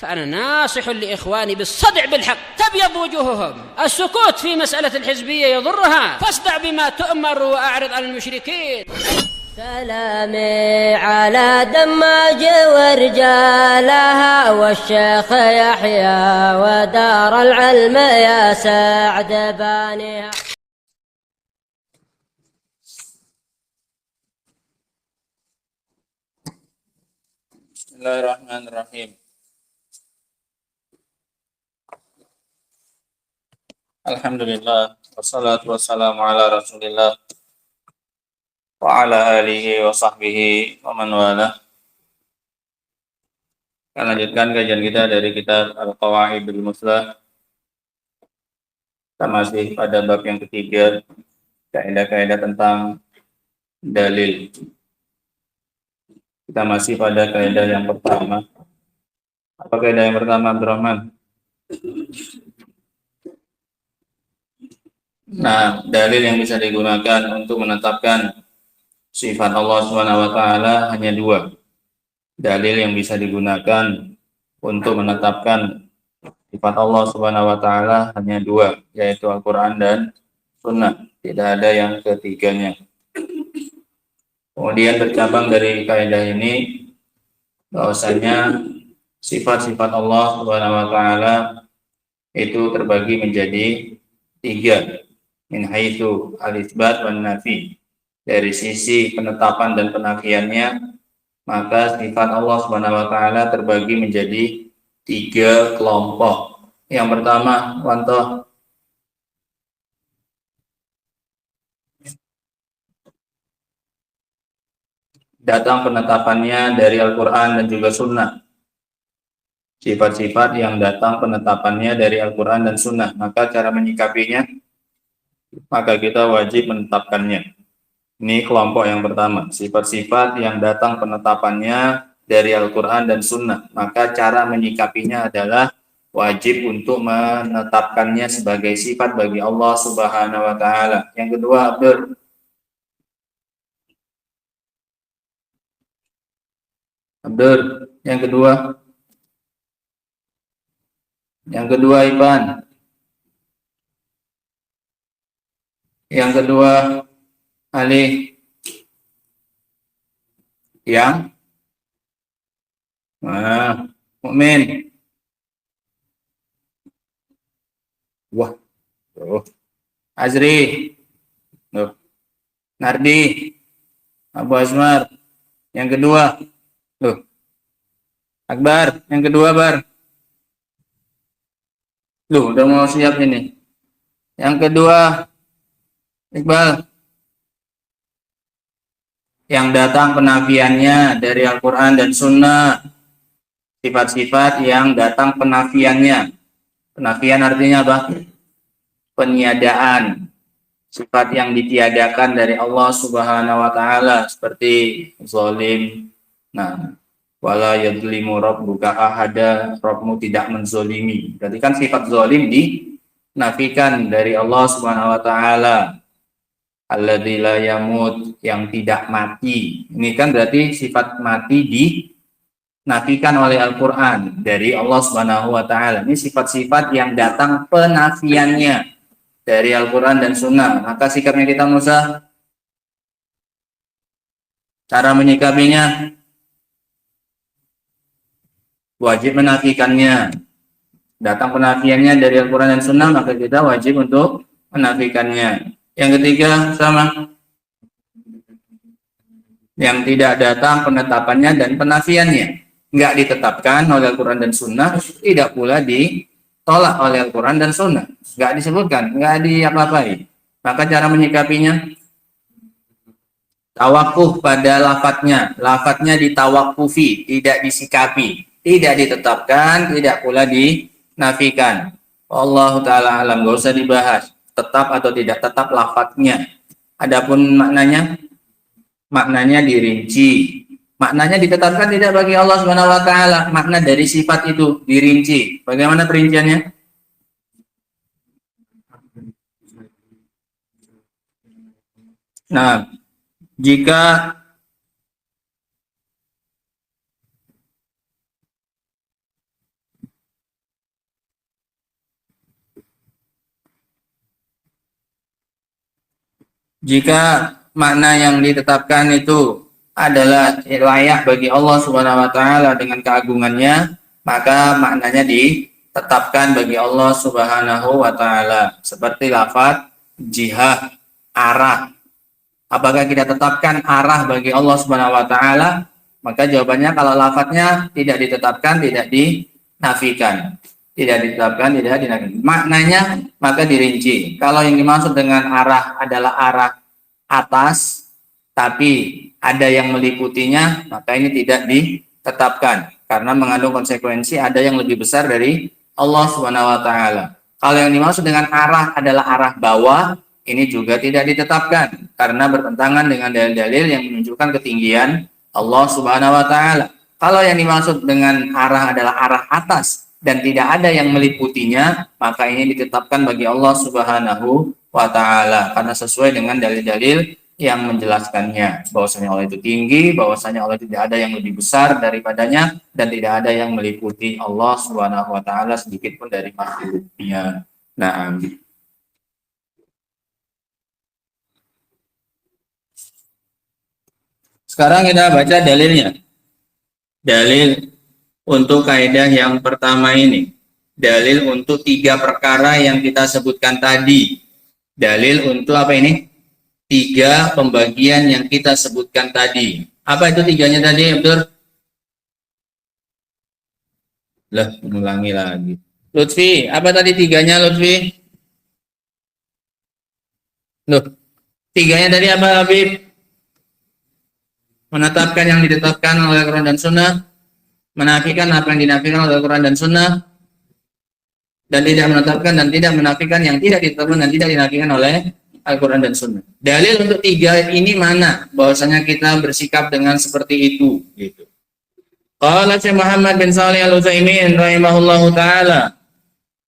فأنا ناصح لإخواني بالصدع بالحق، تبيض وجوههم. السكوت في مسألة الحزبية يضرها، فاصدع بما تؤمر وأعرض عن المشركين. سلامي على دماج ورجالها والشيخ يحيى ودار العلم يا سعد بانيها. Bismillahirrahmanirrahim. Alhamdulillah, wassalatu wassalamu ala rasulillah wa ala alihi wa sahbihi wa man wala. Kita lanjutkan kajian kita dari kitab Al-Qawaidul Muslah. Kita masih pada bab yang ketiga, kaidah-kaidah tentang dalil. Kita masih pada kaidah yang pertama. Apa kaidah yang pertama, Abdurrahman? Nah, dalil yang bisa digunakan untuk menetapkan sifat Allah Subhanahu wa taala hanya dua. Dalil yang bisa digunakan untuk menetapkan sifat Allah Subhanahu wa taala hanya dua, yaitu Al-Qur'an dan Sunnah. Tidak ada yang ketiganya. Kemudian bercabang dari kaidah ini bahwasanya sifat-sifat Allah Subhanahu wa taala itu terbagi menjadi tiga. Min haitsu al-itsbat wan nafi. Dari sisi penetapan dan penafiannya, maka sifat Allah Subhanahu wa taala terbagi menjadi tiga kelompok. Yang pertama, contoh datang penetapannya dari Al-Qur'an dan juga Sunnah. Sifat-sifat yang datang penetapannya dari Al-Qur'an dan Sunnah, maka cara menyikapinya, maka kita wajib menetapkannya. Ini kelompok yang pertama, sifat-sifat yang datang penetapannya dari Al-Quran dan Sunnah, maka cara menyikapinya adalah wajib untuk menetapkannya sebagai sifat bagi Allah Subhanahu wa taala. Yang kedua, Abdur, yang kedua Ipan. Yang kedua, Ali. Yang Mukmin. Wah. Azri. Nardi. Abu Azmar. Yang kedua. Akbar. Yang kedua, Bar. Udah mau siap ini. Yang kedua, Iqbal. Yang datang penafiannya dari Al-Quran dan Sunnah. Sifat-sifat yang datang penafiannya. Penafian artinya apa? Peniadaan. Sifat yang ditiadakan dari Allah Subhanahu wa taala, seperti zalim. Nah, wala yadlimu rabbuka ahada, Rabbmu tidak menzolimi. Berarti kan sifat zalim dinafikan dari Allah Subhanahu wa taala. Alladzi la yamut, yang tidak mati. Ini kan berarti sifat mati dinafikan oleh Al-Qur'an dari Allah Subhanahu wa taala. Ini sifat-sifat yang datang penafiannya dari Al-Qur'an dan Sunnah. Maka sikapnya kita, Musa, cara menyikapinya wajib menafikannya. Datang penafiannya dari Al-Qur'an dan Sunnah, maka kita wajib untuk menafikannya. Yang ketiga, sama. Yang tidak datang penetapannya dan penafiannya. Enggak ditetapkan oleh Al-Quran dan Sunnah, tidak pula ditolak oleh Al-Quran dan Sunnah. Enggak disebutkan, enggak diapa-apai. Maka cara menyikapinya, tawakuf pada lafadznya. Lafadznya ditawakufi, tidak disikapi. Tidak ditetapkan, tidak pula dinafikan. Allah Ta'ala alam, enggak usah dibahas. Tetap atau tidak tetap lafadznya. Adapun maknanya dirinci. Maknanya ditetapkan tidak bagi Allah Subhanahu wa taala. Makna dari sifat itu dirinci. Bagaimana perinciannya? Nah, jika Jika makna yang ditetapkan itu adalah layak bagi Allah Subhanahu wa taala dengan keagungannya, maka maknanya ditetapkan bagi Allah Subhanahu wa taala. Seperti lafaz jihad, arah. Apakah kita tetapkan arah bagi Allah Subhanahu wa taala? Maka jawabannya kalau lafadznya tidak ditetapkan, tidak dinafikan. Tidak ditetapkan, tidak dinafikan. Maknanya maka dirinci. Kalau yang dimaksud dengan arah adalah arah atas, tapi ada yang meliputinya, maka ini tidak ditetapkan karena mengandung konsekuensi ada yang lebih besar dari Allah Subhanahu wa taala. Kalau yang dimaksud dengan arah adalah arah bawah, ini juga tidak ditetapkan karena bertentangan dengan dalil-dalil yang menunjukkan ketinggian Allah Subhanahu wa taala. Kalau yang dimaksud dengan arah adalah arah atas dan tidak ada yang meliputinya, maka ini ditetapkan bagi Allah Subhanahu wa taala karena sesuai dengan dalil-dalil yang menjelaskannya, bahwasanya Allah itu tinggi, bahwasanya Allah tidak ada yang lebih besar daripadanya dan tidak ada yang meliputi Allah Subhanahu wa taala sedikit pun dari makhluknya. Nah, sekarang kita baca dalilnya. Dalil untuk kaidah yang pertama ini. Dalil untuk 3 perkara yang kita sebutkan tadi. Dalil untuk apa ini? 3 pembagian yang kita sebutkan tadi. Apa itu 3-nya tadi, Abdur? Lah, mengulangi lagi. Lutfi, apa tadi 3-nya, Lutfi? Loh, 3-nya tadi apa, Habib? Menetapkan yang ditetapkan oleh Al-Quran dan Sunnah, menafikan apa yang dinafikan oleh Al-Quran dan Sunnah, dan tidak menetapkan dan tidak menafikan yang tidak ditetapkan dan tidak dinafikan oleh Al-Quran dan Sunnah. Dalil untuk 3 ini mana? Bahwasanya kita bersikap dengan seperti itu. Gitu. Qala Syekh Muhammad bin Shalih Al-Utsaimin rahimahullahu taala,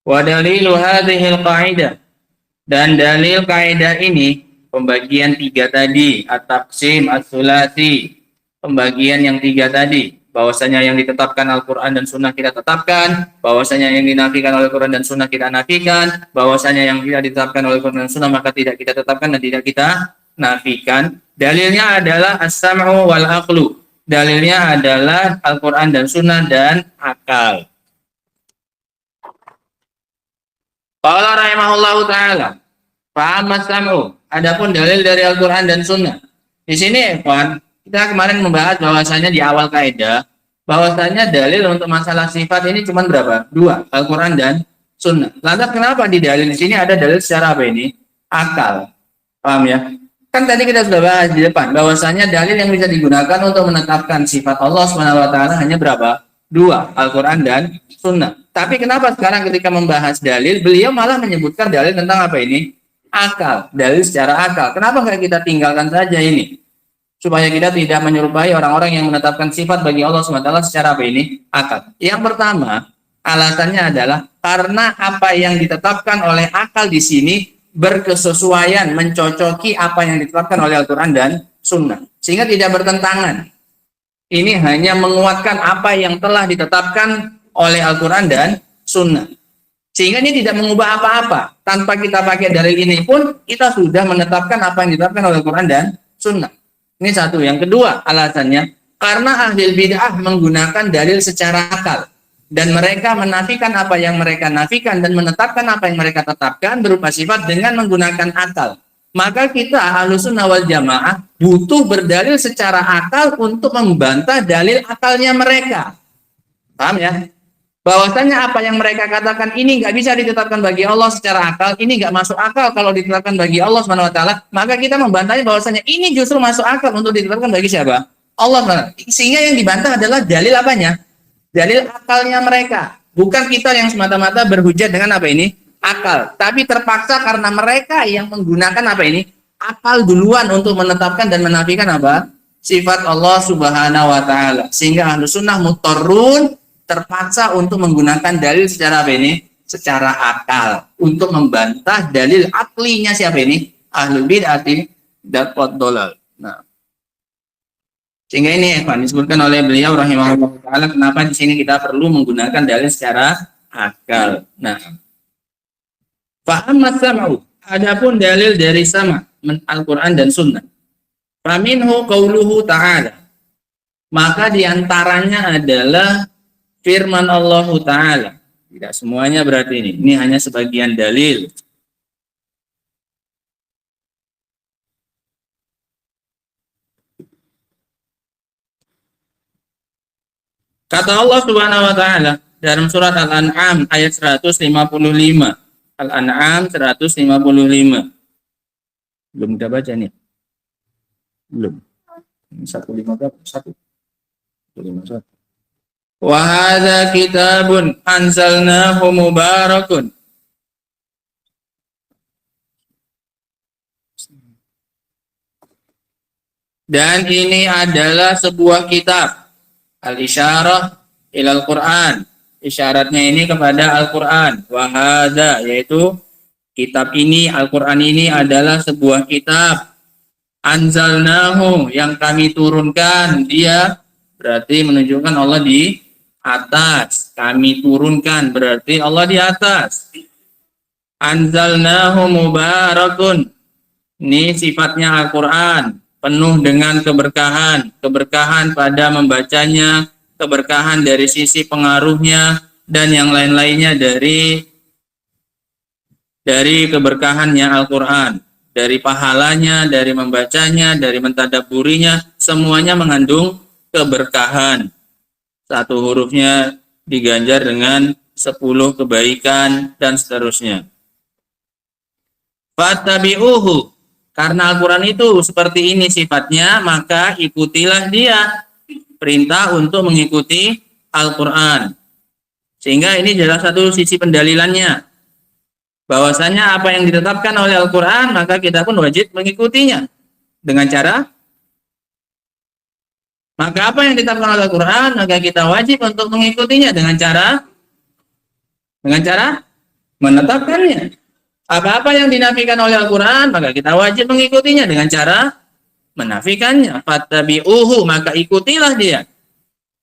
wa dalilu hadhil qaidah, dan dalil kaidah ini pembagian 3 tadi, at-taqsim, as-sulasi, pembagian yang 3 tadi, bahwasanya yang ditetapkan Al-Quran dan Sunnah kita tetapkan, bahwasanya yang dinafikan oleh Al-Quran dan Sunnah kita nafikan, bahwasanya yang tidak ditetapkan oleh Al-Quran dan Sunnah maka tidak kita tetapkan dan tidak kita nafikan. Dalilnya adalah as-sam'u wal aqlu. Dalilnya adalah Al-Quran dan Sunnah dan akal. Qala rahimahullahu ta'ala, fa'amma sam'u, adapun dalil dari Al-Quran dan Sunnah. Di sini, kawan, kita kemarin membahas bahwasanya di awal kaidah, bahwasanya dalil untuk masalah sifat ini cuma berapa? 2, Al-Quran dan Sunnah. Lantas kenapa di dalil di sini ada dalil secara apa ini? Akal. Paham ya? Kan tadi kita sudah bahas di depan, bahwasanya dalil yang bisa digunakan untuk menetapkan sifat Allah SWT hanya berapa? 2, Al-Quran dan Sunnah. Tapi kenapa sekarang ketika membahas dalil, beliau malah menyebutkan dalil tentang apa ini? Akal, dalil secara akal. Kenapa nggak kita tinggalkan saja ini? Supaya kita tidak menyerupai orang-orang yang menetapkan sifat bagi Allah SWT secara apa ini? Akal. Yang pertama, alasannya adalah karena apa yang ditetapkan oleh akal di sini berkesesuaian, mencocoki apa yang ditetapkan oleh Al-Quran dan Sunnah. Sehingga tidak bertentangan. Ini hanya menguatkan apa yang telah ditetapkan oleh Al-Quran dan Sunnah. Sehingga ini tidak mengubah apa-apa. Tanpa kita pakai dalil ini pun, kita sudah menetapkan apa yang ditetapkan oleh Al-Quran dan Sunnah. Ini satu. Yang kedua alasannya, karena ahli bid'ah menggunakan dalil secara akal. Dan mereka menafikan apa yang mereka nafikan dan menetapkan apa yang mereka tetapkan berupa sifat dengan menggunakan akal. Maka kita Ahlussunnah wal Jamaah butuh berdalil secara akal untuk membantah dalil akalnya mereka. Paham ya? Bahwasanya apa yang mereka katakan ini nggak bisa ditetapkan bagi Allah secara akal, ini nggak masuk akal kalau ditetapkan bagi Allah SWT, maka kita membantahnya bahwasanya ini justru masuk akal untuk ditetapkan bagi siapa? Allah SWT. Sehingga yang dibantah adalah dalil apanya? Dalil akalnya mereka. Bukan kita yang semata-mata berhujat dengan apa ini? Akal. Tapi terpaksa karena mereka yang menggunakan apa ini? Akal duluan untuk menetapkan dan menafikan apa? Sifat Allah Subhanahu wa taala. Sehingga Ahlussunnah mutarrun terpaksa untuk menggunakan dalil secara apa ini? Secara akal untuk membantah dalil aklinya siapa ini? Ahlul bid'ati dakwat dolal. Nah, sehingga ini disebutkan oleh beliau rahimahullah taala kenapa di sini kita perlu menggunakan dalil secara akal. Nah, fa'amma sam'u, Adapun dalil dari sama Al-Quran dan Sunnah. Faminhu qauluhu ta'ala. Maka diantaranya adalah firman Allah Ta'ala. Tidak semuanya berarti ini. Ini hanya sebagian dalil. Kata Allah Subhanahu wa taala dalam surat Al-An'am ayat 155. Al-An'am 155. Belum kita baca nih. Belum. 151. 151. Wa hadza kitabun anzalnahu mubarakun. Dan ini adalah sebuah kitab. Al-isyarah ilal Quran. Isyaratnya ini kepada Al-Quran. Wahada, yaitu kitab ini, Al-Quran ini adalah sebuah kitab. Anzalnahu, yang kami turunkan. Dia berarti menunjukkan Allah di atas. Kami turunkan berarti Allah di atas. Anzalnahu mubarakun. Ini sifatnya Al-Quran. Penuh dengan keberkahan, keberkahan pada membacanya, keberkahan dari sisi pengaruhnya, dan yang lain-lainnya dari keberkahannya Al-Quran, dari pahalanya, dari membacanya, dari mentadabburinya, semuanya mengandung keberkahan. Satu hurufnya diganjar dengan 10 kebaikan, dan seterusnya. Fattabi'uhu. Karena Al-Quran itu seperti ini sifatnya, maka ikutilah dia. Perintah untuk mengikuti Al-Quran. Sehingga ini adalah satu sisi pendalilannya. Bahwasanya apa yang ditetapkan oleh Al-Quran, maka kita pun wajib mengikutinya. Dengan cara? Maka apa yang ditetapkan oleh Al-Quran, maka kita wajib untuk mengikutinya. Dengan cara? Menetapkannya. Apa-apa yang dinafikan oleh Al-Quran, maka kita wajib mengikutinya dengan cara menafikannya. Fattabi'uhu, maka ikutilah dia.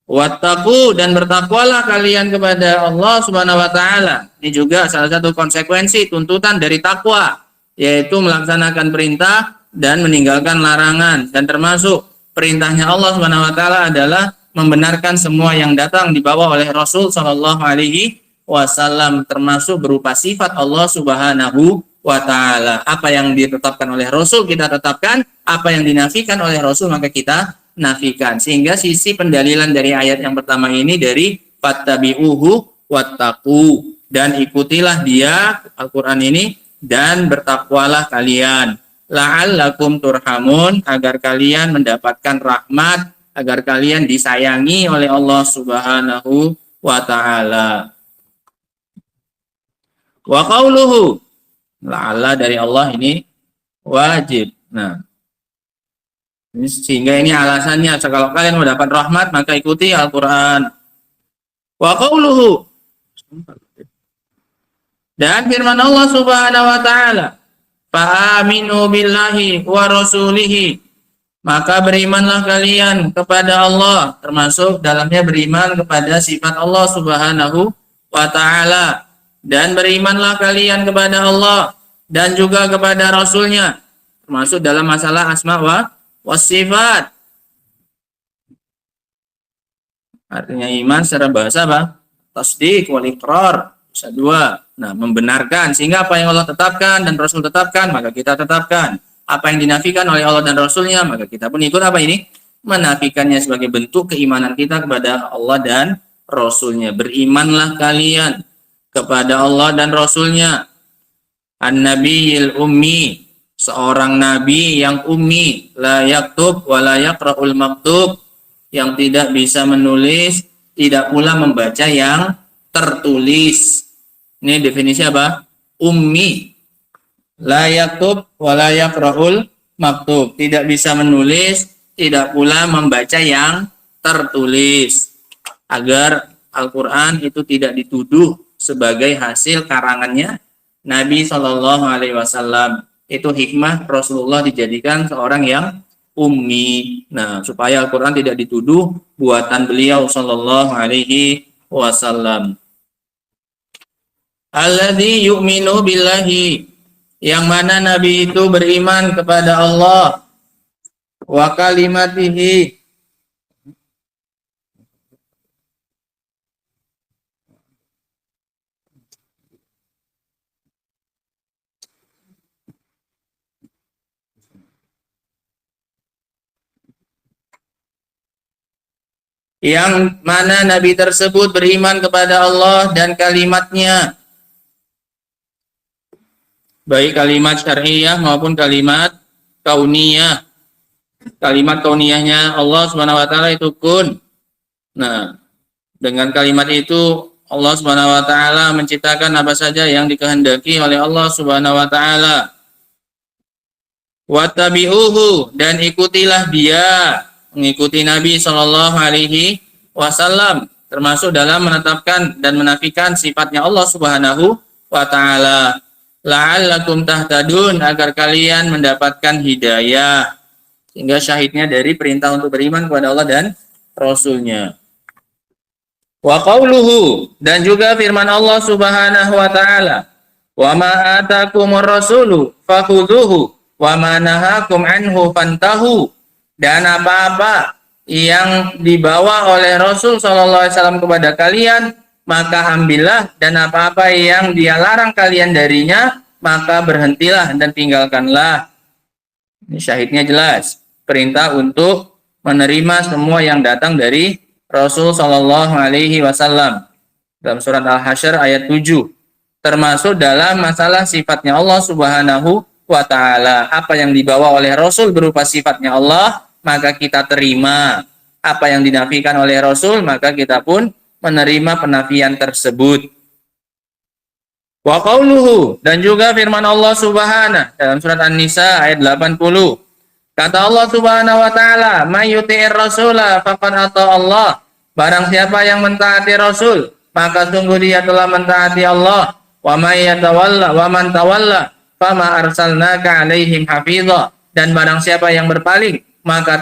Wattaqu, dan bertakwalah kalian kepada Allah Subhanahu wa taala. Ini juga salah satu konsekuensi tuntutan dari takwa, yaitu melaksanakan perintah dan meninggalkan larangan. Dan termasuk perintahnya Allah Subhanahu wa taala adalah membenarkan semua yang datang dibawa oleh Rasul sallallahu alaihi wasallam, termasuk berupa sifat Allah Subhanahu wa taala. Apa yang ditetapkan oleh Rasul kita tetapkan, apa yang dinafikan oleh Rasul maka kita nafikan. Sehingga sisi pendalilan dari ayat yang pertama ini dari fattabi'uhu wattaqu, dan ikutilah dia Al-Qur'an ini dan bertakwalah kalian. La'allakum turhamun, agar kalian mendapatkan rahmat, agar kalian disayangi oleh Allah Subhanahu wa taala. Wa qauluhu, la'alla dari Allah ini wajib. Nah, sehingga ini alasannya, kalau kalian mendapat rahmat maka ikuti Al-Quran. Wa qauluhu, dan firman Allah Subhanahu wa taala, fa'aminu billahi wa rasulihi, maka berimanlah kalian kepada Allah, termasuk dalamnya beriman kepada sifat Allah Subhanahu wa taala. Dan berimanlah kalian kepada Allah dan juga kepada Rasulnya, termasuk dalam masalah asma wa sifat. Artinya iman secara bahasa apa? Tasdik wal iqrar. Bisa dua. Nah, membenarkan. Sehingga apa yang Allah tetapkan dan Rasul tetapkan, maka kita tetapkan. Apa yang dinafikan oleh Allah dan Rasulnya, maka kita pun ikut apa ini? Menafikannya sebagai bentuk keimanan kita kepada Allah dan Rasulnya. Berimanlah kalian kepada Allah dan Rasulnya. An-Nabiyil Ummi, seorang Nabi yang ummi, la yaktub wa la yaqra'ul maktub, yang tidak bisa menulis, tidak pula membaca yang tertulis. Ini definisi apa? Ummi. La yaktub wa la yaqra'ul maktub, tidak bisa menulis, tidak pula membaca yang tertulis. Agar Al-Quran itu tidak dituduh sebagai hasil karangannya Nabi Shallallahu Alaihi Wasallam. Itu hikmah Rasulullah dijadikan seorang yang ummi. Nah, supaya Al-Quran tidak dituduh buatan beliau Shallallahu Alaihi Wasallam. Alladzi yu'minu billahi, yang mana Nabi itu beriman kepada Allah wa kalimatihi, yang mana Nabi tersebut beriman kepada Allah dan kalimatnya, baik kalimat syar'iyah maupun kalimat kauniyah. Kalimat kauniyahnya Allah Subhanahu wa taala itu kun. Nah, dengan kalimat itu Allah Subhanahu wa taala menciptakan apa saja yang dikehendaki oleh Allah Subhanahu wa taala. Wattabi'uhu, dan ikutilah dia, mengikuti Nabi Shallallahu alaihi wasallam, termasuk dalam menetapkan dan menafikan sifatnya Allah Subhanahu wa taala. La'allakum tahtadun, agar kalian mendapatkan hidayah. Sehingga syahidnya dari perintah untuk beriman kepada Allah dan Rasulnya. Wa qauluhu, dan juga firman Allah Subhanahu wa taala, wa ma atakumur rasulu fakhudhuhu wa ma nahakum anhu fantahu, dan apa-apa yang dibawa oleh Rasul sallallahu alaihi wasallam kepada kalian maka ambillah, dan apa-apa yang dia larang kalian darinya maka berhentilah dan tinggalkanlah. Ini syahidnya jelas, perintah untuk menerima semua yang datang dari Rasul sallallahu alaihi wasallam dalam surat Al-Hasyr ayat 7, termasuk dalam masalah sifatnya Allah Subhanahu wa taala. Apa yang dibawa oleh Rasul berupa sifatnya Allah, maka kita terima. Apa yang dinafikan oleh Rasul, maka kita pun menerima penafian tersebut. Wa qauluhu, dan juga firman Allah Subhanahu dalam surat An-Nisa ayat 80. Kata Allah Subhanahu wa taala, "May yuti'ir rasula faqad ata Allah." Barang siapa yang mentaati Rasul, maka sungguh dia telah mentaati Allah. Wa may yatawalla wa man tawalla fama arsalnaka 'alaihim hafidha. Dan barang siapa yang berpaling, maka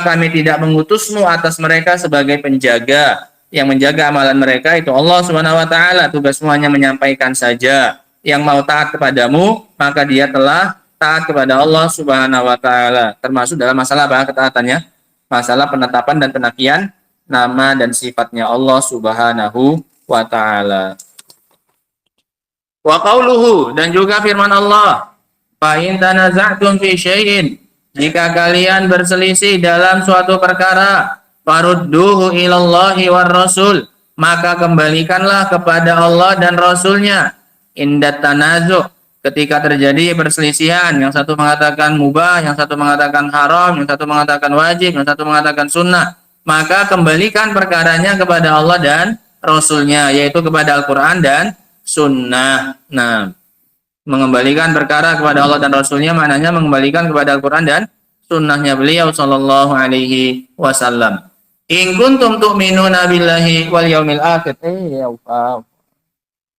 kami tidak mengutusmu atas mereka sebagai penjaga. Yang menjaga amalan mereka itu Allah Subhanahu wa taala. Tugasmu hanya menyampaikan saja. Yang mau taat kepadamu, maka dia telah taat kepada Allah Subhanahu wa taala. Termasuk dalam masalah apa ketaatannya? Masalah penetapan dan penafian nama dan sifatnya Allah Subhanahu wa taala. Wa qauluhu, dan juga firman Allah, fa in tanaza'tum fi syai'in, jika kalian berselisih dalam suatu perkara, farudduhu ilallahi war rasul, maka kembalikanlah kepada Allah dan Rasulnya. Indat tanazu', ketika terjadi perselisihan, yang satu mengatakan mubah, yang satu mengatakan haram, yang satu mengatakan wajib, yang satu mengatakan sunnah, maka kembalikan perkaranya kepada Allah dan Rasulnya, yaitu kepada Al-Quran dan sunnah. Nah, mengembalikan perkara kepada Allah dan Rasulnya maknanya mengembalikan kepada Al-Quran dan sunnahnya beliau sallallahu alaihi wasallam. In kuntum tu'minuna billahi wal yaumil akhir.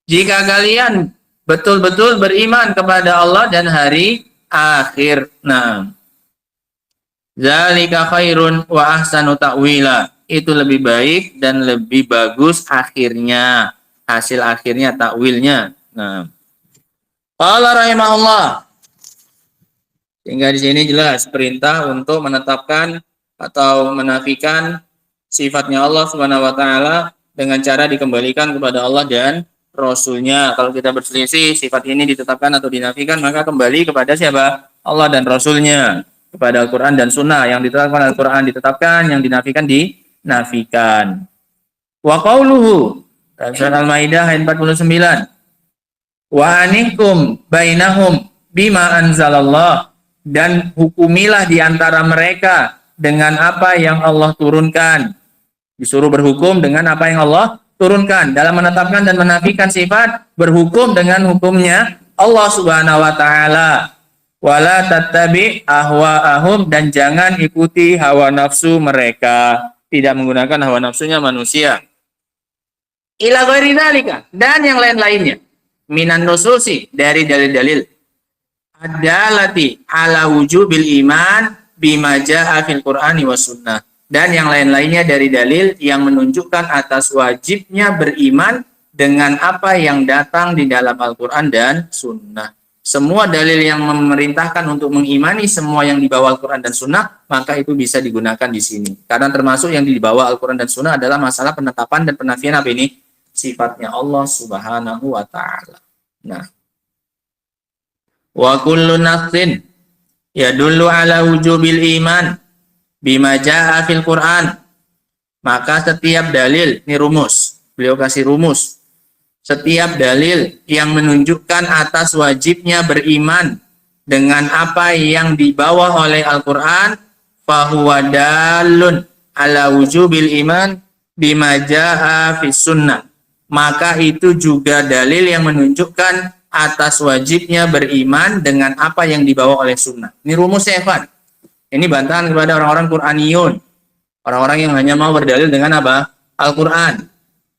Jika kalian betul-betul beriman kepada Allah dan hari akhir. Nah, zalika khairun wa ahsanu ta'wila. Itu lebih baik dan lebih bagus akhirnya, hasil akhirnya, takwilnya. Nah, qala rahimahullah. Sehingga di sini jelas perintah untuk menetapkan atau menafikan sifatnya Allah Subhanahu wa taala dengan cara dikembalikan kepada Allah dan Rasulnya. Kalau kita berselisih sifat ini ditetapkan atau dinafikan, maka kembali kepada siapa? Allah dan Rasulnya, kepada Al-Quran dan Sunnah. Yang ditetapkan Al-Quran ditetapkan, yang dinafikan dinafikan. Wa qauluhu, surat Al-Maidah ayat 49. Wa anikum bainahum bima anzalallah, dan hukumilah di antara mereka dengan apa yang Allah turunkan. Disuruh berhukum dengan apa yang Allah turunkan dalam menetapkan dan menafikan sifat, berhukum dengan hukumnya Allah Subhanahu wa taala. Wala tattabi ahwa'ahum, dan jangan ikuti hawa nafsu mereka, tidak menggunakan hawa nafsunya manusia. Ila ghairi dzalika, dan yang lain-lainnya minan nususi, dari dalil-dalil adalati ala wujubil iman bima jaa fil Qur'ani was sunnah, dan yang lain-lainnya dari dalil yang menunjukkan atas wajibnya beriman dengan apa yang datang di dalam Al-Quran dan Sunnah. semua dalil yang memerintahkan untuk mengimani semua yang dibawa Al-Quran dan Sunnah, maka itu bisa digunakan di sini. Karena termasuk yang dibawa Al-Quran dan Sunnah adalah masalah penetapan dan penafian apa ini? Sifatnya Allah Subhanahu wa Ta'ala. Nah, wa kullu nafsin yadullu ala wujubil iman bima jaa fil Quran. Maka setiap dalil, ini rumus, beliau kasih rumus. Setiap dalil yang menunjukkan atas wajibnya beriman dengan apa yang dibawa oleh Al-Quran, fahuwa dalun ala wujubil iman bima jaa fis sunnah. Maka itu juga dalil yang menunjukkan atas wajibnya beriman dengan apa yang dibawa oleh sunnah. Ini rumus Evan. Ini bantahan kepada orang-orang Qur'aniyun. Orang-orang yang hanya mau berdalil dengan apa? Al-Quran.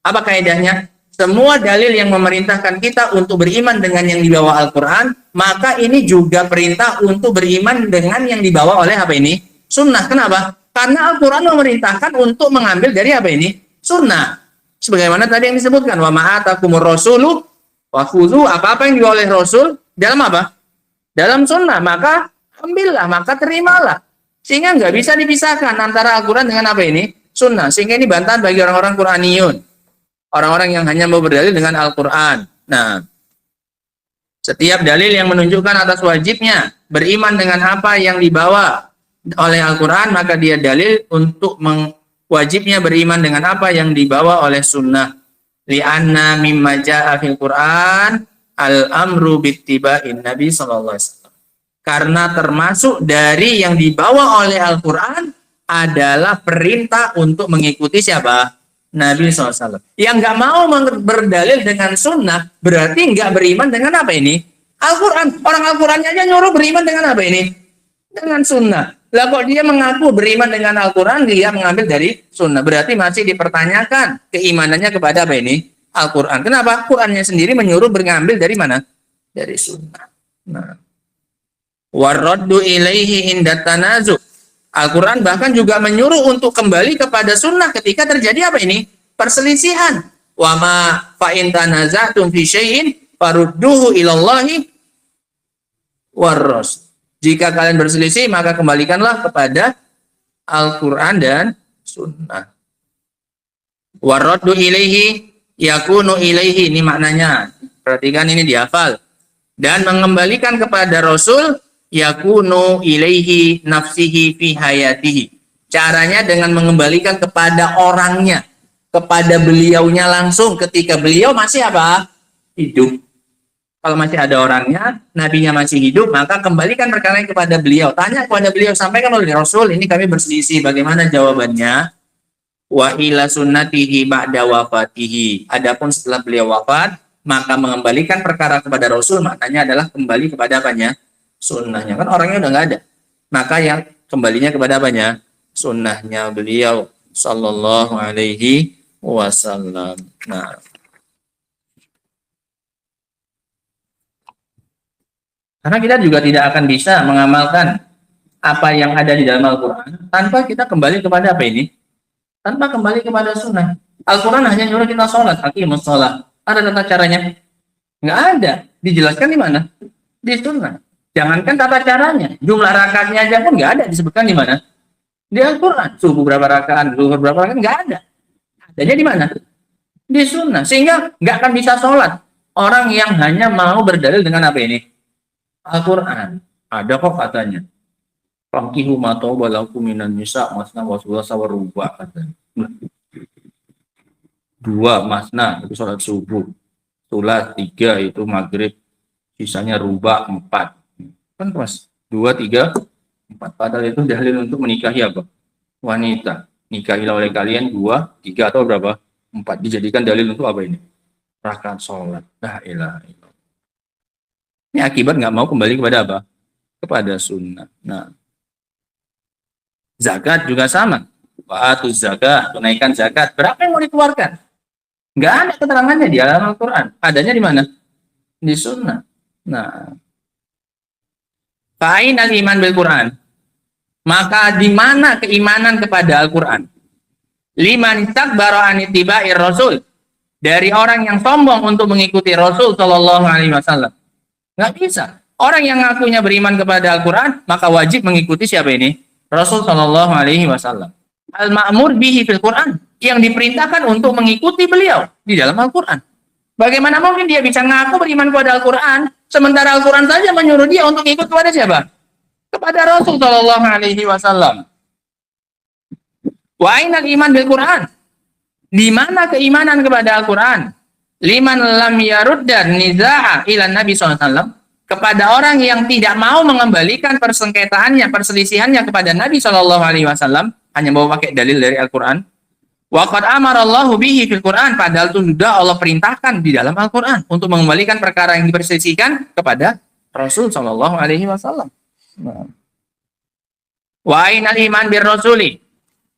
Apa kaidahnya? Semua dalil yang memerintahkan kita untuk beriman dengan yang dibawa Al-Quran, maka ini juga perintah untuk beriman dengan yang dibawa oleh apa ini? Sunnah. Kenapa? Karena Al-Quran memerintahkan untuk mengambil dari apa ini? Sunnah. Sebagaimana tadi yang disebutkan, wa ma'atakumur rasulu wa khudhu, apa-apa yang dibawa oleh Rasul dalam apa? Dalam sunnah. Maka ambillah, maka terimalah. Sehingga nggak bisa dipisahkan antara Al-Quran dengan apa ini? Sunnah. Sehingga ini bantahan bagi orang-orang Qur'aniyun. Orang-orang yang hanya mau berdalil dengan Al-Quran. Nah, setiap dalil yang menunjukkan atas wajibnya beriman dengan apa yang dibawa oleh Al-Quran, maka dia dalil untuk wajibnya beriman dengan apa yang dibawa oleh sunnah. Li'anna mimma ja'a fil Quran al-amru bittiba'in Nabi sallallahu alaihi wasallam. Karena termasuk dari yang dibawa oleh Al-Quran adalah perintah untuk mengikuti siapa? Nabi SAW. Yang nggak mau berdalil dengan sunnah, berarti nggak beriman dengan apa ini? Al-Quran. Orang Al-Qurannya aja nyuruh beriman dengan apa ini? Dengan sunnah. Lah kok dia mengaku beriman dengan Al-Quran, dia mengambil dari sunnah. Berarti masih dipertanyakan keimanannya kepada apa ini? Al-Quran. Kenapa? Qurannya sendiri menyuruh mengambil dari mana? Dari sunnah. Nah. Waraddu ilaihi inda tanazu. Al-Quran bahkan juga menyuruh untuk kembali kepada sunnah ketika terjadi apa ini? Perselisihan. Wa ma fa in tanaza'tum fi syai'in farudduhu ilallahi warras. Jika kalian berselisih, maka kembalikanlah kepada Al-Quran dan sunnah. Waraddu ilaihi yakunu ilaihi, ini maknanya. Perhatikan ini dihafal. Dan mengembalikan kepada Rasul yakunu ilaihi nafsihi fi hayatihi. Caranya dengan mengembalikan kepada orangnya, kepada beliaunya langsung ketika beliau masih apa? Hidup. Kalau masih ada orangnya, nabinya masih hidup, maka kembalikan perkara kepada beliau. Tanya kepada beliau, sampaikan oleh Rasul, ini kami berselisih, bagaimana jawabannya? Wa ila sunnatihi ba'da wafatihi. Adapun setelah beliau wafat, maka mengembalikan perkara kepada Rasul, maknanya adalah kembali kepada apanya? Sunnahnya. Kan orangnya udah nggak ada. Maka yang kembalinya kepada apanya? Sunnahnya beliau sallallahu alaihi wasallam. Nah, karena kita juga tidak akan bisa mengamalkan apa yang ada di dalam Al-Quran tanpa kita kembali kepada apa ini? Tanpa kembali kepada sunnah. Al-Quran hanya nyuruh kita sholat, aqimus sholat. Ada tata caranya? Nggak ada. Dijelaskan di mana? Di sunnah. Jangankan tata caranya, jumlah rakaatnya aja pun nggak ada disebutkan di mana? Di Al-Quran. Subuh berapa rakaat, zuhur berapa rakaat, nggak ada. Adanya di mana? Di sunnah. Sehingga nggak akan bisa sholat orang yang hanya mau berdalil dengan apa ini? Al-Quran. Ada kok katanya. Fankihu ma tauba lakum minan nisa masna wa thulatha wa ruba' katanya. 2 masna itu sholat subuh. Sulat 3 itu maghrib. Sisanya ruba' 4. Kan pas 2, 3, 4. Padahal itu dalil untuk menikahi apa? Wanita. Nikahilah oleh kalian 2, 3 atau berapa? 4. Dijadikan dalil untuk apa ini? Rakaat sholat. La ilaha illallah. Ini akibat nggak mau kembali kepada apa? Kepada sunnah. Nah, zakat juga sama. Wa'atu zakat, tunaikan zakat. Berapa yang mau dikeluarkan? Nggak ada keterangannya di dalam Al-Quran. Adanya di mana? Di sunnah. Nah, fa'in al-iman bil Quran. Maka di mana keimanan kepada Al-Quran? Liman takbara an ittiba'ir Rasul. Dari orang yang sombong untuk mengikuti Rasul sallallahu alaihi wasallam. Nggak bisa. Orang yang ngakunya beriman kepada Al-Quran, maka wajib mengikuti siapa ini? Rasul Shallallahu Alaihi Wasallam. Al-ma'mur bihi fil Quran, yang diperintahkan untuk mengikuti beliau di dalam Al-Quran. Bagaimana mungkin dia bisa ngaku beriman kepada Al-Quran, sementara Al-Quran saja menyuruh dia untuk ikut kepada siapa? Kepada Rasul Shallallahu Alaihi Wasallam. Wa ainal iman bil Quran. Di mana keimanan kepada Al-Quran? Liman lam yaruddan niza'a ila Nabi SAW. Kepada orang yang tidak mau mengembalikan persengketaannya, perselisihannya kepada Nabi SAW, hanya mau pakai dalil dari Al-Quran. Wa qad amarallahu bihi fil Quran, padahal itu sudah Allah perintahkan di dalam Al-Quran untuk mengembalikan perkara yang diperselisihkan kepada Rasul SAW. Wa ainal iman bir rasuli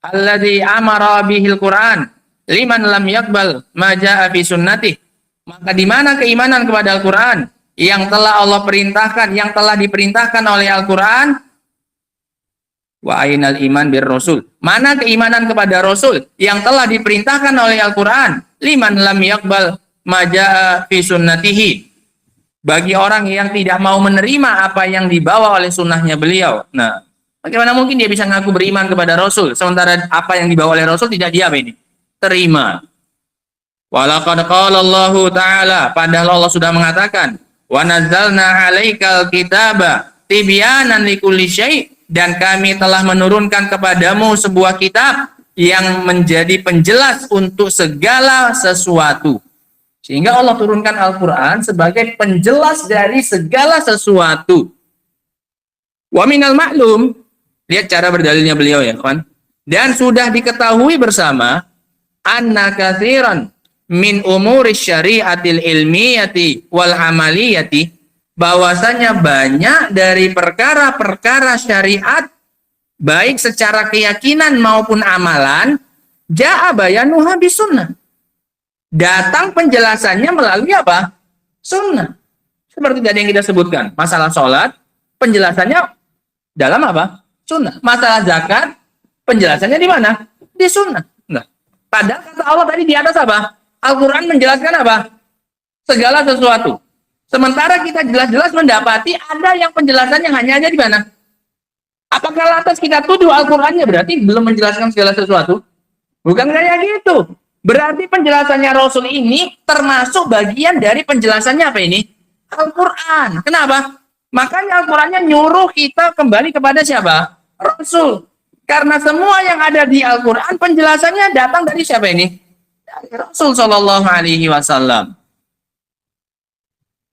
alladzi amara bihil Quran liman lam yaqbal ma jaa fi sunnati. Maka di mana keimanan kepada Al-Quran yang telah Allah perintahkan, yang telah diperintahkan oleh Al-Quran? Wa ainal iman bir rasul. Mana keimanan kepada Rasul yang telah diperintahkan oleh Al-Quran? Liman lam yaqbal ma jaa fi sunnatihi. Bagi orang yang tidak mau menerima apa yang dibawa oleh sunnahnya beliau. Nah, bagaimana mungkin dia bisa ngaku beriman kepada Rasul sementara apa yang dibawa oleh Rasul tidak dia apa ini? Terima. Walaqad qala Allah Ta'ala, padahal Allah sudah mengatakan, wa nazzalna 'alaikal kitaba tibyanan likulli syai', dan kami telah menurunkan kepadamu sebuah kitab yang menjadi penjelas untuk segala sesuatu. Sehingga Allah turunkan Al-Quran sebagai penjelas dari segala sesuatu. Wa minal ma'lum, lihat cara berdalilnya beliau ya kawan. Dan sudah diketahui bersama anna katsiran min umuri syariatil ilmiyati wal amaliyati, bahwasanya banyak dari perkara-perkara syariat baik secara keyakinan maupun amalan jaa bayanuha bisunnah, datang penjelasannya melalui apa? Sunnah. Seperti tadi yang kita sebutkan, masalah sholat penjelasannya dalam apa? Sunnah. Masalah zakat penjelasannya di mana? Di sunnah. Nah, padahal kata Allah tadi di atas apa? Al-Quran menjelaskan apa? Segala sesuatu. Sementara kita jelas-jelas mendapati ada yang penjelasannya hanya ada di mana? Apakah lantas kita tuduh Al-Qurannya berarti belum menjelaskan segala sesuatu? Bukan kayak gitu. Berarti penjelasannya Rasul ini termasuk bagian dari penjelasannya apa ini? Al-Quran. Kenapa? Makanya Al-Qurannya nyuruh kita kembali kepada siapa? Rasul. Karena semua yang ada di Al-Quran penjelasannya datang dari siapa ini? Dari Rasul Shallallahu Alaihi Wasallam.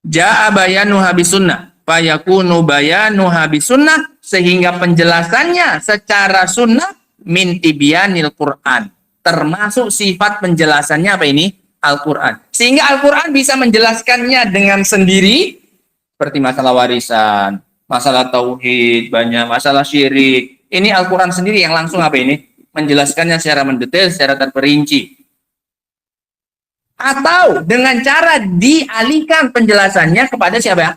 Jaa bayanuha bisunnah, fayakunu bayanuha bisunnah, sehingga penjelasannya secara sunnah min tibyanil Quran, termasuk sifat penjelasannya apa ini? Al-Quran. Sehingga Al-Quran bisa menjelaskannya dengan sendiri, seperti masalah warisan, masalah tauhid, banyak masalah syirik. Ini Al-Quran sendiri yang langsung apa ini? Menjelaskannya secara mendetail, secara terperinci. Atau dengan cara dialihkan penjelasannya kepada siapa?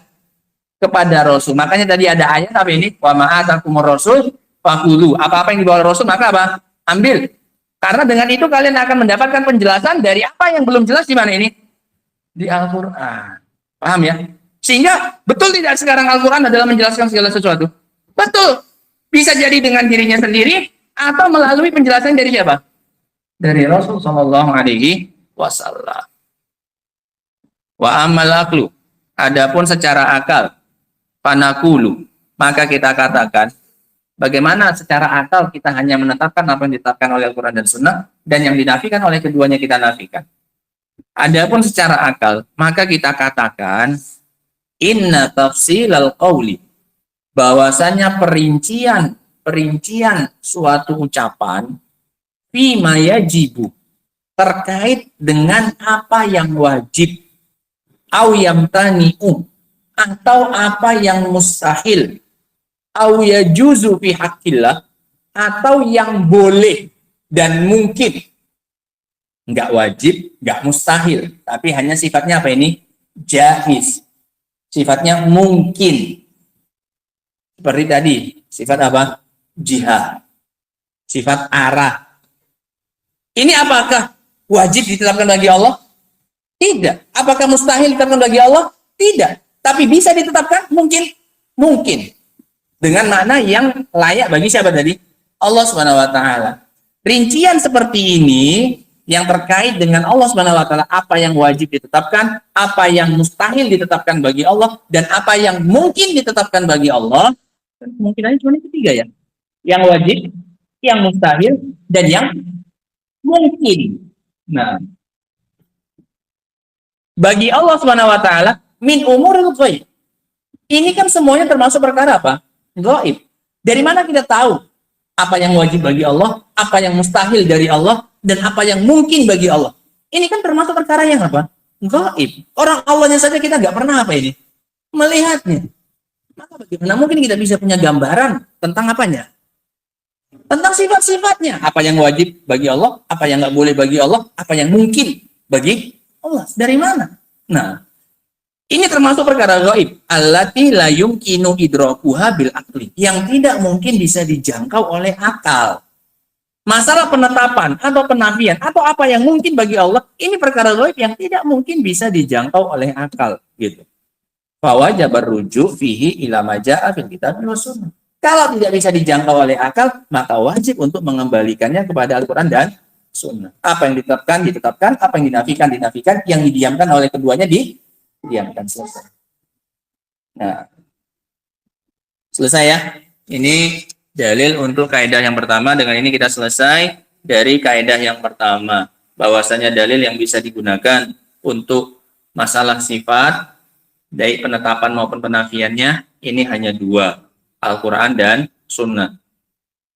Kepada Rasul. Makanya tadi ada ayat apa ini? Wa ma'atakumur rasul fakulu. Apa-apa yang dibawa Rasul maka apa? Ambil. Karena dengan itu kalian akan mendapatkan penjelasan dari apa yang belum jelas di mana ini? Di Al-Quran. Paham ya? Sehingga betul tidak sekarang Al-Quran adalah menjelaskan segala sesuatu? Betul. Bisa jadi dengan dirinya sendiri atau melalui penjelasan dari siapa? Dari Rasul Sallallahu Alaihi Wasallam. Wa amal aklu, adapun secara akal, panakulu, maka kita katakan, bagaimana secara akal kita hanya menetapkan apa yang ditetapkan oleh Al-Quran dan Sunnah, dan yang dinafikan oleh keduanya kita nafikan. Adapun secara akal, maka kita katakan, inna tafsilal qawli, bahwasanya perincian suatu ucapan, fima yajibu, terkait dengan apa yang wajib, au yamtani'u, atau apa yang mustahil, au yajuzu fi haqqillah, atau yang boleh dan mungkin. Enggak wajib, enggak mustahil, tapi hanya sifatnya apa ini? Jaiz. Sifatnya mungkin. Seperti tadi, sifat apa? Jihad. Sifat arah. Ini apakah wajib ditetapkan bagi Allah? Tidak. Apakah mustahil ditetapkan bagi Allah? Tidak. Tapi bisa ditetapkan? Mungkin. Mungkin. Dengan makna yang layak bagi siapa tadi? Allah Subhanahu wa taala. Rincian seperti ini yang terkait dengan Allah Subhanahu wa taala, apa yang wajib ditetapkan, apa yang mustahil ditetapkan bagi Allah, dan apa yang mungkin ditetapkan bagi Allah. Kemungkinannya cuma itu tiga ya. Yang wajib, yang mustahil, dan yang mungkin. Nah, bagi Allah Subhanahu wa taala min umuril ghaib. Ini kan semuanya termasuk perkara apa? Gaib. Dari mana kita tahu apa yang wajib bagi Allah, apa yang mustahil dari Allah, dan apa yang mungkin bagi Allah? Ini kan termasuk perkara yang apa? Gaib. Orang Allahnya saja kita nggak pernah apa ini? Melihatnya. Maka bagaimana mungkin kita bisa punya gambaran tentang apanya? Tentang sifat-sifatnya. Apa yang wajib bagi Allah, apa yang nggak boleh bagi Allah, apa yang mungkin bagi Allah. Dari mana? Nah, ini termasuk perkara gaib. Allati la yumkinu idrakuha bil akli. Yang tidak mungkin bisa dijangkau oleh akal. Masalah penetapan atau penafian atau apa yang mungkin bagi Allah, ini perkara gaib yang tidak mungkin bisa dijangkau oleh akal, gitu. Fa wajib rujuk fihi ila ma jaa fil kitab wa sunnah. Kalau tidak bisa dijangkau oleh akal, maka wajib untuk mengembalikannya kepada Al-Qur'an dan sunnah. Apa yang ditetapkan, ditetapkan. Apa yang dinafikan, dinafikan. Yang didiamkan oleh keduanya, didiamkan. Selesai. Nah, selesai ya. Ini dalil untuk kaidah yang pertama. Dengan ini kita selesai dari kaidah yang pertama. Bahwasanya dalil yang bisa digunakan untuk masalah sifat, baik penetapan maupun penafiannya, ini hanya dua. Al-Quran dan Sunnah.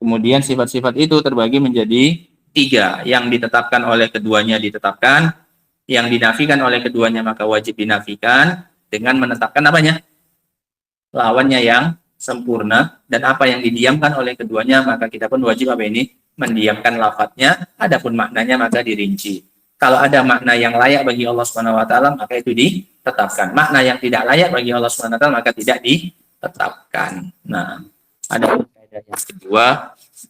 Kemudian sifat-sifat itu terbagi menjadi tiga. Yang ditetapkan oleh keduanya ditetapkan, yang dinafikan oleh keduanya maka wajib dinafikan, dengan menetapkan apanya? Lawannya yang sempurna. Dan apa yang didiamkan oleh keduanya maka kita pun wajib apa ini? Mendiamkan lafadznya. Adapun maknanya maka dirinci. Kalau ada makna yang layak bagi Allah Subhanahu wa taala maka itu ditetapkan. Makna yang tidak layak bagi Allah Subhanahu wa taala maka tidak ditetapkan. Nah, ada kaidah yang kedua,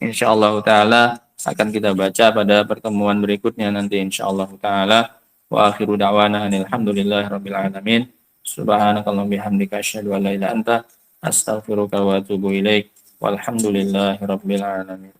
insyaallah taala akan kita baca pada pertemuan berikutnya nanti insyaallah taala. Wa akhiru da'wana alhamdulillahirabbil alamin. Subhanakallahumma bihamdika asyhadu an la ilaha illa anta astaghfiruka wa atubu ilaik. Walhamdulillahirabbil alamin.